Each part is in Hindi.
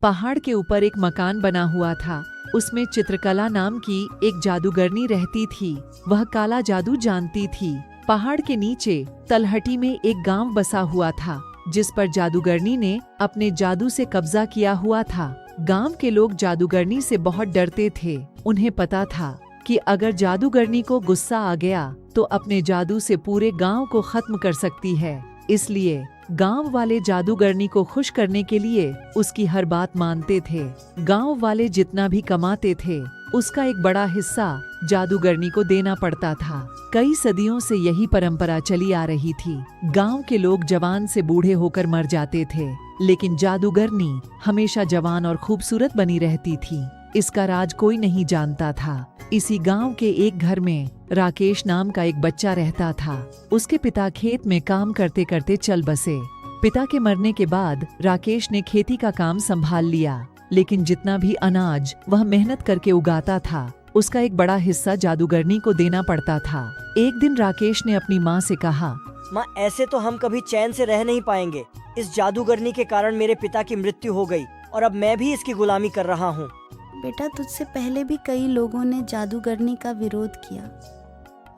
पहाड़ के ऊपर एक मकान बना हुआ था। उसमें चित्रकला नाम की एक जादूगरनी रहती थी। वह काला जादू जानती थी। पहाड़ के नीचे तलहटी में एक गांव बसा हुआ था, जिस पर जादूगरनी ने अपने जादू से कब्जा किया हुआ था। गांव के लोग जादूगरनी से बहुत डरते थे। उन्हें पता था कि अगर जादूगरनी को गुस्सा आ गया तो अपने जादू से पूरे गांव को खत्म कर सकती है। इसलिए गांव वाले जादूगरनी को खुश करने के लिए उसकी हर बात मानते थे। गांव वाले जितना भी कमाते थे, उसका एक बड़ा हिस्सा जादूगरनी को देना पड़ता था। कई सदियों से यही परंपरा चली आ रही थी। गांव के लोग जवान से बूढ़े होकर मर जाते थे, लेकिन जादूगरनी हमेशा जवान और खूबसूरत बनी रहती थी। इसका राज कोई नहीं जानता था। इसी गांव के एक घर में राकेश नाम का एक बच्चा रहता था। उसके पिता खेत में काम करते करते चल बसे। पिता के मरने के बाद राकेश ने खेती का काम संभाल लिया, लेकिन जितना भी अनाज वह मेहनत करके उगाता था, उसका एक बड़ा हिस्सा जादूगरनी को देना पड़ता था। एक दिन राकेश ने अपनी माँ से कहा, माँ, ऐसे तो हम कभी चैन से रह नहीं पाएंगे। इस जादूगरनी के कारण मेरे पिता की मृत्यु हो गई और अब मैं भी इसकी गुलामी कर रहा हूँ। बेटा, तुझसे पहले भी कई लोगों ने जादूगरनी का विरोध किया,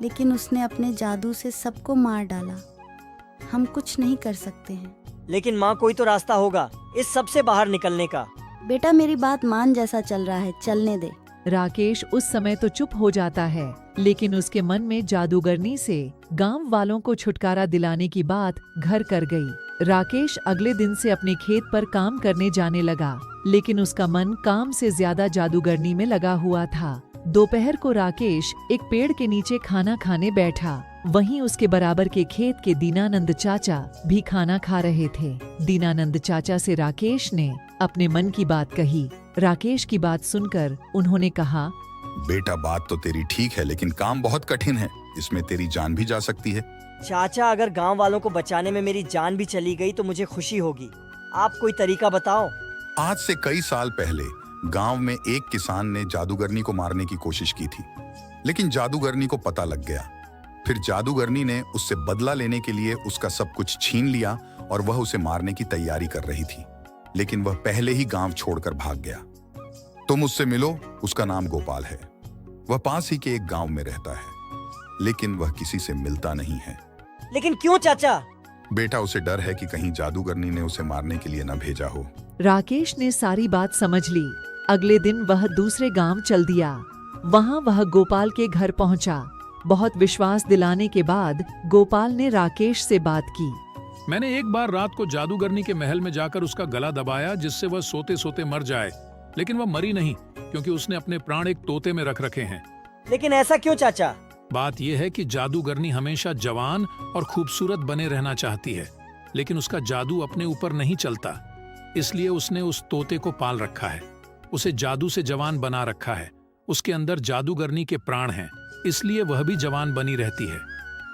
लेकिन उसने अपने जादू से सबको मार डाला। हम कुछ नहीं कर सकते हैं। लेकिन माँ, कोई तो रास्ता होगा इस सब से बाहर निकलने का। बेटा, मेरी बात मान, जैसा चल रहा है चलने दे। राकेश उस समय तो चुप हो जाता है, लेकिन उसके मन में जादूगरनी से गांव वालों को छुटकारा दिलाने की बात घर कर गई। राकेश अगले दिन से अपने खेत पर काम करने जाने लगा, लेकिन उसका मन काम से ज्यादा जादूगरनी में लगा हुआ था। दोपहर को राकेश एक पेड़ के नीचे खाना खाने बैठा। वहीं उसके बराबर के खेत के दीनानंद चाचा भी खाना खा रहे थे। दीनानंद चाचा से राकेश ने अपने मन की बात कही। राकेश की बात सुनकर उन्होंने कहा, बेटा, बात तो तेरी ठीक है, लेकिन काम बहुत कठिन है। इसमें तेरी जान भी जा सकती है। चाचा, अगर गांव वालों को बचाने में मेरी जान भी चली गई तो मुझे खुशी होगी। आप कोई तरीका बताओ। आज से कई साल पहले गांव में एक किसान ने जादूगरनी को मारने की कोशिश की थी, लेकिन जादूगरनी को पता लग गया। फिर जादूगरनी ने उससे बदला लेने के लिए उसका सब कुछ छीन लिया और वह उसे मारने की तैयारी कर रही थी, लेकिन वह पहले ही गांव छोड़कर भाग गया। तुम उससे मिलो, उसका नाम गोपाल है। वह पास ही के एक गांव में रहता है, लेकिन वह किसी से मिलता नहीं है। लेकिन क्यों चाचा? बेटा, उसे डर है कि कहीं जादूगरनी ने उसे मारने के लिए न भेजा हो। राकेश ने सारी बात समझ ली। अगले दिन वह दूसरे गांव चल दिया। वहां वह गोपाल के घर पहुंचा। बहुत विश्वास दिलाने के बाद गोपाल ने राकेश से बात की। मैंने एक बार रात को जादूगरनी के महल में जाकर उसका गला दबाया, जिससे वह सोते सोते मर जाए, लेकिन वह मरी नहीं, क्योंकि उसने अपने प्राण एक तोते में रख रखे हैं। लेकिन ऐसा क्यों चाचा? बात यह है कि जादूगरनी हमेशा जवान और खूबसूरत बने रहना चाहती है, लेकिन उसका जादू अपने ऊपर नहीं चलता। इसलिए उसने उस तोते को पाल रखा है, उसे जादू से जवान बना रखा है। उसके अंदर जादूगरनी के प्राण हैं, इसलिए वह भी जवान बनी रहती है।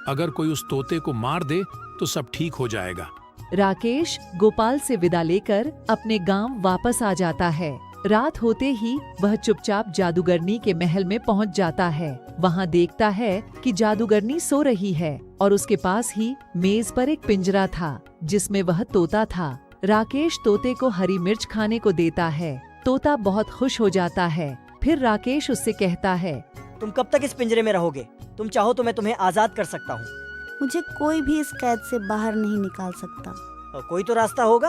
अगर कोई उस तोते को मार दे तो सब ठीक हो जाएगा। राकेश गोपाल से विदा लेकर अपने गांव वापस आ जाता है। रात होते ही वह चुपचाप जादूगरनी के महल में पहुंच जाता है। वहां देखता है कि जादूगरनी सो रही है और उसके पास ही मेज पर एक पिंजरा था, जिसमें वह तोता था। राकेश तोते को हरी मिर्च खाने को देता है। तोता बहुत खुश हो जाता है। फिर राकेश उससे कहता है, तुम कब तक इस पिंजरे में रहोगे? तुम चाहो तो मैं तुम्हें आजाद कर सकता हूँ। मुझे कोई भी इस कैद से बाहर नहीं निकाल सकता। और कोई तो रास्ता होगा।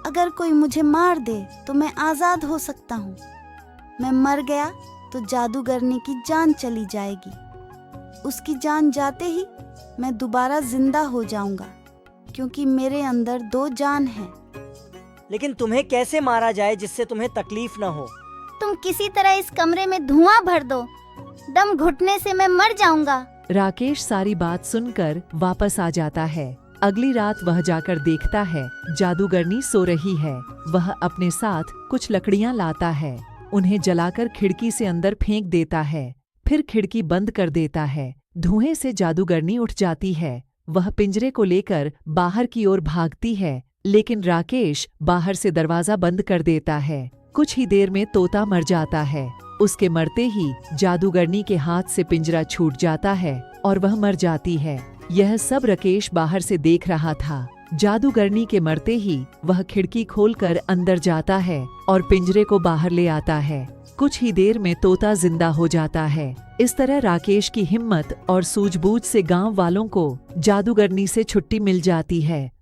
अगर कोई मुझे मार दे तो मैं आजाद हो सकता हूँ। मैं मर गया तो जादूगरनी की जान चली जाएगी। उसकी जान जाते ही मैं दोबारा जिंदा हो जाऊंगा, क्योंकि मेरे अंदर 2 जान हैं। लेकिन तुम्हें कैसे मारा जाए जिससे तुम्हें तकलीफ न हो? तुम किसी तरह इस कमरे में धुआं भर दो। दम घुटने से मैं मर जाऊंगा। राकेश सारी बात सुनकर वापस आ जाता है। अगली रात वह जाकर देखता है जादूगरनी सो रही है। वह अपने साथ कुछ लकड़ियां लाता है, उन्हें जलाकर खिड़की से अंदर फेंक देता है। फिर खिड़की बंद कर देता है। धुएं से जादूगरनी उठ जाती है। वह पिंजरे को लेकर बाहर की ओर भागती है, लेकिन राकेश बाहर से दरवाजा बंद कर देता है। कुछ ही देर में तोता मर जाता है। उसके मरते ही जादूगरनी के हाथ से पिंजरा छूट जाता है और वह मर जाती है। यह सब राकेश बाहर से देख रहा था। जादूगरनी के मरते ही वह खिड़की खोलकर अंदर जाता है और पिंजरे को बाहर ले आता है। कुछ ही देर में तोता जिंदा हो जाता है। इस तरह राकेश की हिम्मत और सूझबूझ से गांव वालों को जादूगरनी से छुट्टी मिल जाती है।